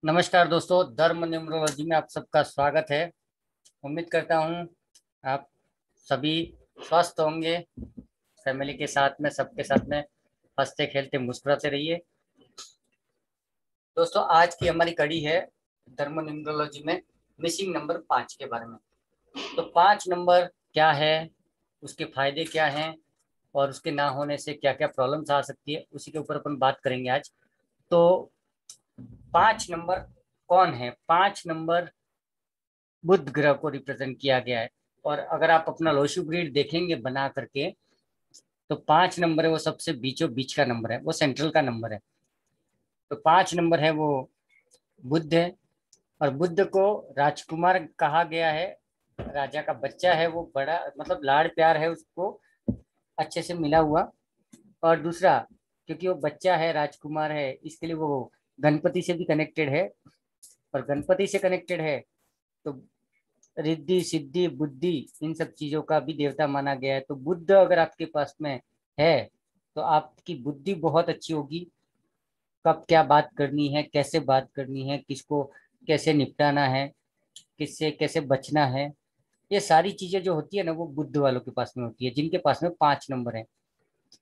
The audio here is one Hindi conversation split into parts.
नमस्कार दोस्तों, धर्म न्यूमरोलॉजी में आप सबका स्वागत है। उम्मीद करता हूँ आप सभी स्वस्थ होंगे। फैमिली के साथ में, सबके साथ में हंसते खेलते मुस्कुराते रहिए। दोस्तों, आज की हमारी कड़ी है धर्म न्यूमरोलॉजी में मिसिंग नंबर 5 के बारे में। तो 5 नंबर क्या है, उसके फायदे क्या हैं और उसके ना होने से क्या क्या प्रॉब्लम्स आ सकती है, उसी के ऊपर अपन बात करेंगे आज। तो 5 नंबर कौन है? 5 नंबर बुध ग्रह को रिप्रेजेंट किया गया है। और अगर आप अपना लोशु ग्रिड देखेंगे बना करके, तो 5 नंबर है वो सबसे बीचों बीच का नंबर है, वो सेंट्रल का नंबर है। तो 5 नंबर है वो बुध है। और बुध को राजकुमार कहा गया है। राजा का बच्चा है वो, बड़ा मतलब लाड़ प्यार है उसको अच्छे से मिला हुआ। और दूसरा, क्योंकि वो बच्चा है, राजकुमार है, इसके लिए वो गणपति से भी कनेक्टेड है। और गणपति से कनेक्टेड है तो रिद्धि सिद्धि बुद्धि, इन सब चीजों का भी देवता माना गया है। तो बुद्ध अगर आपके पास में है तो आपकी बुद्धि बहुत अच्छी होगी। कब क्या बात करनी है, कैसे बात करनी है, किसको कैसे निपटाना है, किससे कैसे बचना है, ये सारी चीजें जो होती है ना, वो बुद्ध वालों के पास में होती है, जिनके पास में 5 नंबर है।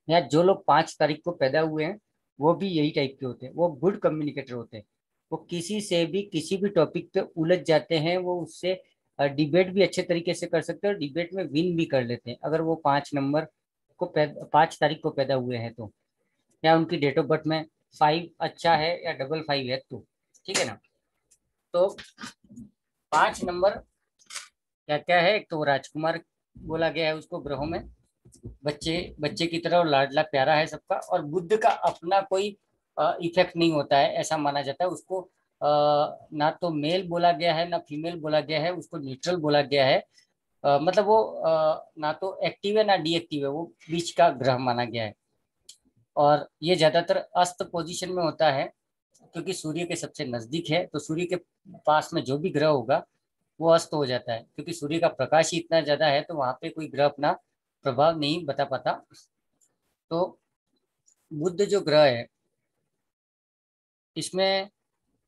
या जो लोग 5 तारीख को पैदा हुए हैं, वो भी यही टाइप के होते हैं, वो गुड कम्युनिकेटर होते हैं। वो किसी से भी किसी भी टॉपिक पे उलझ जाते हैं, वो उससे डिबेट भी अच्छे तरीके से कर सकते हैं और डिबेट में विन भी कर लेते हैं, अगर वो 5 नंबर को 5 तारीख को पैदा हुए हैं तो। या उनकी डेट ऑफ बर्थ में 5 अच्छा है या डबल 5 है तो, ठीक है ना। तो 5 नंबर क्या क्या है? एक तो वो राजकुमार बोला गया है उसको ग्रहों में, बच्चे बच्चे की तरह, और लाडला प्यारा है सबका। और बुद्ध का अपना कोई इफेक्ट नहीं होता है, ऐसा माना जाता है उसको। ना तो मेल बोला गया है ना फीमेल बोला गया है, उसको न्यूट्रल बोला गया है। मतलब वो ना तो एक्टिव है ना डीएक्टिव है, वो बीच का ग्रह माना गया है। और ये ज्यादातर अस्त पोजीशन में होता है, क्योंकि सूर्य के सबसे नजदीक है। तो सूर्य के पास में जो भी ग्रह होगा वो अस्त हो जाता है, क्योंकि सूर्य का प्रकाश ही इतना ज्यादा है, तो वहां पे कोई ग्रह अपना प्रभाव नहीं बता पाता। तो बुध जो ग्रह है, इसमें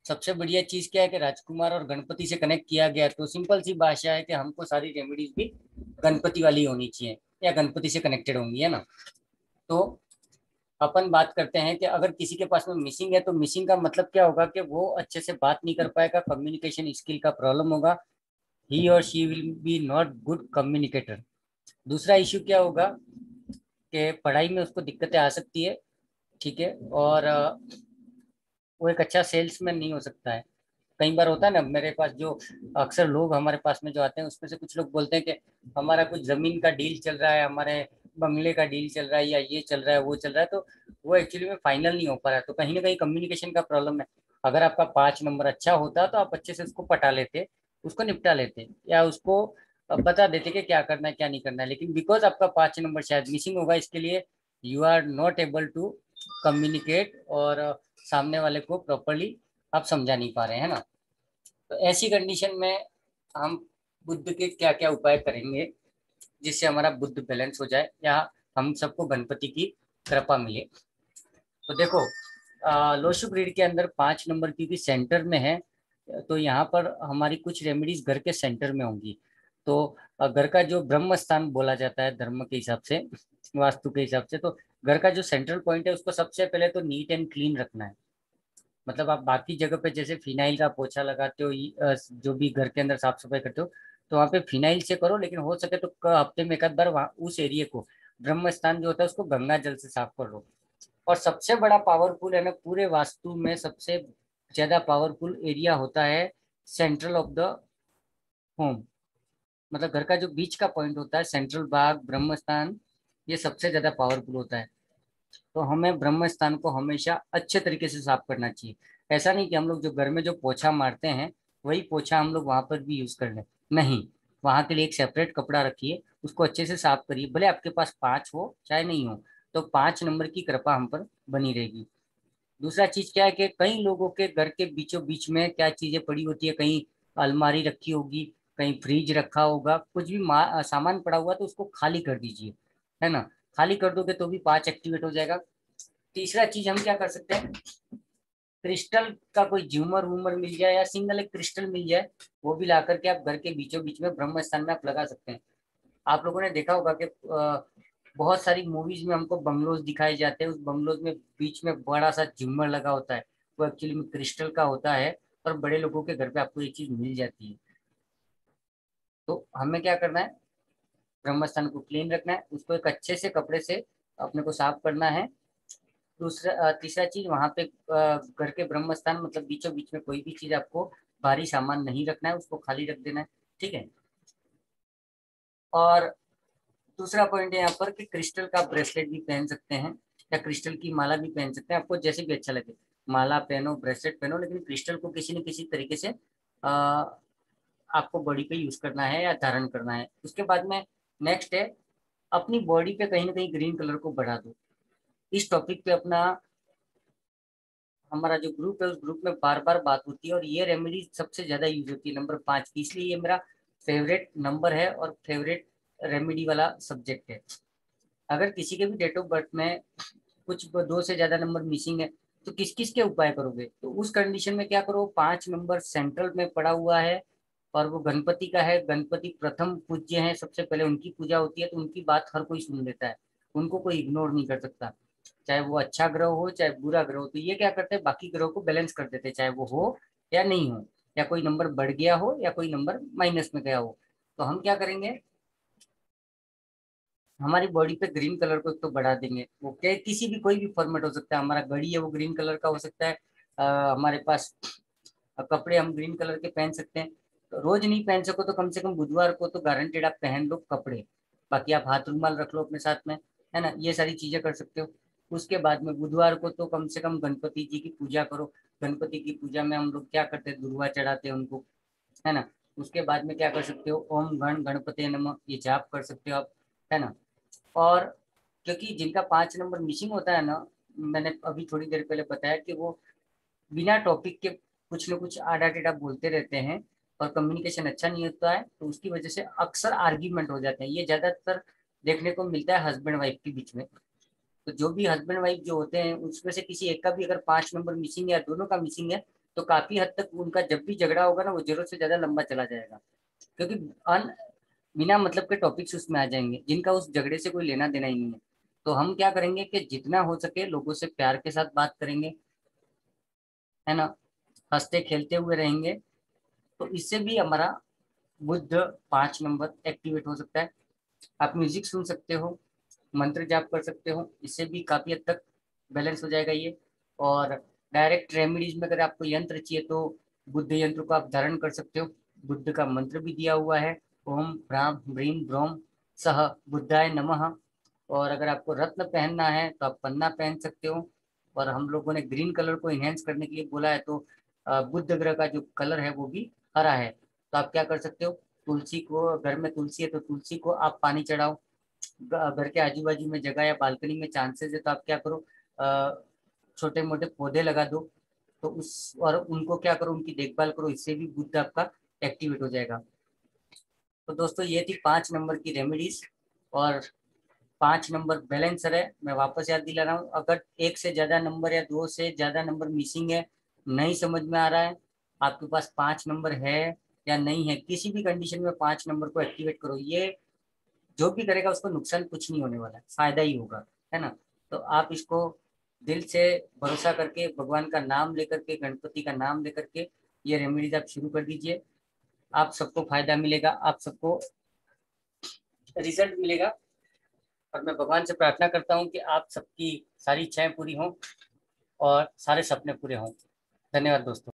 सबसे बढ़िया चीज क्या है कि राजकुमार और गणपति से कनेक्ट किया गया है। तो सिंपल सी भाषा है कि हमको सारी रेमेडीज भी गणपति वाली होनी चाहिए या गणपति से कनेक्टेड होंगी, है ना। तो अपन बात करते हैं कि अगर किसी के पास में मिसिंग है, तो मिसिंग का मतलब क्या होगा कि वो अच्छे से बात नहीं कर पाएगा, कम्युनिकेशन स्किल का प्रॉब्लम होगा। ही और she will be not good communicator. दूसरा इश्यू क्या होगा कि पढ़ाई में उसको दिक्कतें आ सकती है, ठीक है। और वो एक अच्छा सेल्समैन नहीं हो सकता है। कई बार होता है ना, मेरे पास जो अक्सर लोग हमारे पास में जो आते हैं, उसमें से कुछ लोग बोलते हैं कि हमारा कुछ जमीन का डील चल रहा है, हमारे बंगले का डील चल रहा है, या ये चल रहा है वो चल रहा है, तो वो एक्चुअली में फाइनल नहीं हो पा रहा है। तो कहीं ना कहीं कम्युनिकेशन का प्रॉब्लम है। अगर आपका 5 नंबर अच्छा होता तो आप अच्छे से उसको पटा लेते, उसको निपटा लेते, या उसको बता देते कि क्या करना है क्या नहीं करना है। लेकिन बिकॉज आपका 5 नंबर शायद मिसिंग होगा, इसके लिए you are not able to communicate, और सामने वाले को प्रॉपरली आप समझा नहीं पा रहे हैं ना। तो ऐसी कंडीशन में हम बुद्ध के क्या क्या उपाय करेंगे जिससे हमारा बुद्ध बैलेंस हो जाए, या हम सबको गणपति की कृपा मिले। तो देखो, लोशु ग्रिड के अंदर 5 नंबर क्योंकि सेंटर में है, तो यहाँ पर हमारी कुछ रेमेडीज घर के सेंटर में होंगी। तो घर का जो ब्रह्म स्थान बोला जाता है धर्म के हिसाब से, वास्तु के हिसाब से, तो घर का जो सेंट्रल पॉइंट है उसको सबसे पहले तो नीट एंड क्लीन रखना है। मतलब आप बाकी जगह पे जैसे फिनाइल का पोछा लगाते हो, जो भी घर के अंदर साफ सफाई करते हो, तो वहाँ पे फिनाइल से करो। लेकिन हो सके तो हफ्ते में एक आध बार वहाँ उस एरिया को, ब्रह्म स्थान जो होता है, उसको गंगा जल से साफ कर लो। और सबसे बड़ा पावरफुल है ना, पूरे वास्तु में सबसे ज्यादा पावरफुल एरिया होता है सेंट्रल ऑफ द होम। मतलब घर का जो बीच का पॉइंट होता है, सेंट्रल भाग, ब्रह्म स्थान, ये सबसे ज्यादा पावरफुल होता है। तो हमें ब्रह्म स्थान को हमेशा अच्छे तरीके से साफ करना चाहिए। ऐसा नहीं कि हम लोग जो घर में जो पोछा मारते हैं, वही पोछा हम लोग वहां पर भी यूज कर लें। नहीं, वहां के लिए एक सेपरेट कपड़ा रखिए, उसको अच्छे से साफ करिए, भले आपके पास 5 हो चाहे नहीं हो। तो 5 नंबर की कृपा हम पर बनी रहेगी। दूसरा चीज क्या है कि कई लोगों के घर के बीचों बीच में क्या चीजें पड़ी होती है, कहीं अलमारी रखी होगी, कहीं फ्रिज रखा होगा, कुछ भी सामान पड़ा हुआ, तो उसको खाली कर दीजिए, है ना। खाली कर दोगे तो भी 5 एक्टिवेट हो जाएगा। तीसरा चीज हम क्या कर सकते हैं, क्रिस्टल का कोई झूमर वूमर मिल जाए या सिंगल एक क्रिस्टल मिल जाए, वो भी ला करके आप घर के बीचों बीच में ब्रह्म स्थान में आप लगा सकते हैं। आप लोगों ने देखा होगा कि बहुत सारी मूवीज में हमको बंगलोज दिखाए जाते हैं, उस बंगलोज में बीच में बड़ा सा झूमर लगा होता है, वो एक्चुअली में क्रिस्टल का होता है। और बड़े लोगों के घर पे आपको ये चीज मिल जाती है। तो हमें क्या करना है, ब्रह्म स्थान को क्लीन रखना है, उसको एक अच्छे से कपड़े से अपने को साफ करना है। तीसरा चीज, वहां पे घर के ब्रह्म स्थान मतलब बीचों बीच में कोई भी चीज आपको भारी सामान नहीं रखना है, उसको खाली रख देना है। ठीक है। और दूसरा पॉइंट है यहाँ पर कि क्रिस्टल का ब्रेसलेट भी पहन सकते हैं या क्रिस्टल की माला भी पहन सकते हैं, आपको जैसे भी अच्छा लगे। माला पहनो, ब्रेसलेट पहनो, लेकिन क्रिस्टल को किसी न किसी तरीके से आपको बॉडी पे यूज करना है या धारण करना है। उसके बाद में नेक्स्ट है, अपनी बॉडी पे कहीं ना कहीं ग्रीन कलर को बढ़ा दो। इस टॉपिक पे अपना हमारा जो ग्रुप है उस ग्रुप में बार बार बात होती है, और ये रेमेडी सबसे ज्यादा यूज होती है नंबर 5 की, इसलिए ये मेरा फेवरेट नंबर है और फेवरेट रेमेडी वाला सब्जेक्ट है। अगर किसी के भी डेट ऑफ बर्थ में कुछ 2 से ज्यादा नंबर मिसिंग है, तो किस किस के उपाय करोगे? तो उस कंडीशन में क्या करो, 5 नंबर सेंट्रल में पड़ा हुआ है और वो गणपति का है, गणपति प्रथम पूज्य है, सबसे पहले उनकी पूजा होती है, तो उनकी बात हर कोई सुन लेता है, उनको कोई इग्नोर नहीं कर सकता। चाहे वो अच्छा ग्रह हो चाहे बुरा ग्रह हो, तो ये क्या करते हैं, बाकी ग्रहों को बैलेंस कर देते हैं, चाहे वो हो या नहीं हो, या कोई नंबर बढ़ गया हो या कोई नंबर माइनस में गया हो। तो हम क्या करेंगे, हमारी बॉडी पे ग्रीन कलर को एक तो बढ़ा देंगे। वो क्या, किसी भी कोई भी फॉर्मेट हो सकता है, हमारा घड़ी है वो ग्रीन कलर का हो सकता है, हमारे पास कपड़े हम ग्रीन कलर के पहन सकते हैं। तो रोज नहीं पहन सको तो कम से कम बुधवार को तो गारंटेड आप पहन लो कपड़े। बाकी आप हाथ रुमाल रख लो अपने साथ में, है ना, ये सारी चीजें कर सकते हो। उसके बाद में बुधवार को तो कम से कम गणपति जी की पूजा करो। गणपति की पूजा में हम लोग क्या करते हैं, दुर्वा चढ़ाते हैं उनको, है ना। उसके बाद में क्या कर सकते हो, ओम गण गणपति नमः ये जाप कर सकते हो आप, है ना। और क्योंकि जिनका 5 नंबर मिसिंग होता है ना, मैंने अभी थोड़ी देर पहले बताया कि वो बिना टॉपिक के कुछ न कुछ आड़ा टेढ़ा बोलते रहते हैं और कम्युनिकेशन अच्छा नहीं होता है, तो उसकी वजह से अक्सर आर्ग्यूमेंट हो जाते हैं। ये ज्यादातर देखने को मिलता है हस्बैंड वाइफ के बीच में। तो जो भी हस्बैंड वाइफ जो होते हैं उसमें से किसी एक का भी अगर 5 नंबर मिसिंग है या दोनों का मिसिंग है, तो काफी हद तक उनका जब भी झगड़ा होगा ना, वो जरूरत से ज्यादा लंबा चला जाएगा। क्योंकि अन बिना मतलब के टॉपिक्स उसमें आ जाएंगे जिनका उस झगड़े से कोई लेना देना ही नहीं है। तो हम क्या करेंगे कि जितना हो सके लोगों से प्यार के साथ बात करेंगे, है ना, हंसते खेलते हुए रहेंगे, तो इससे भी हमारा बुद्ध 5 नंबर एक्टिवेट हो सकता है। आप म्यूजिक सुन सकते हो, मंत्र जाप कर सकते हो, इससे भी काफी हद तक बैलेंस हो जाएगा ये। और डायरेक्ट रेमेडीज में अगर आपको यंत्र चाहिए तो बुद्ध यंत्र को आप धारण कर सकते हो। बुद्ध का मंत्र भी दिया हुआ है, ओम भ्राम ब्रीम ब्रोम सह बुद्धाय नमः। और अगर आपको रत्न पहनना है तो आप पन्ना पहन सकते हो। और हम लोगों ने ग्रीन कलर को इनहेंस करने के लिए बोला है, तो बुद्ध ग्रह का जो कलर है वो भी हरा है। तो आप क्या कर सकते हो, तुलसी को, घर में तुलसी है तो तुलसी को आप पानी चढ़ाओ। घर के आजू बाजू में जगह या बालकनी में चांसेस है तो आप क्या करो, छोटे मोटे पौधे लगा दो। तो उस और उनको क्या करो, उनकी देखभाल करो, इससे भी बुद्ध आपका एक्टिवेट हो जाएगा। तो दोस्तों ये थी 5 नंबर की रेमेडीज। और 5 नंबर बैलेंसर है, मैं वापस याद दिला रहा हूँ। अगर एक से ज्यादा नंबर या 2 से ज्यादा नंबर मिसिंग है, नहीं समझ में आ रहा है, आपके पास 5 नंबर है या नहीं है, किसी भी कंडीशन में 5 नंबर को एक्टिवेट करो। ये जो भी करेगा उसको नुकसान कुछ नहीं होने वाला है, फायदा ही होगा, है ना। तो आप इसको दिल से भरोसा करके, भगवान का नाम लेकर के, गणपति का नाम लेकर के ये रेमेडीज आप शुरू कर दीजिए। आप सबको फायदा मिलेगा, आप सबको रिजल्ट मिलेगा। और मैं भगवान से प्रार्थना करता हूँ कि आप सबकी सारी इच्छाएं पूरी हों और सारे सपने पूरे हों। धन्यवाद दोस्तों।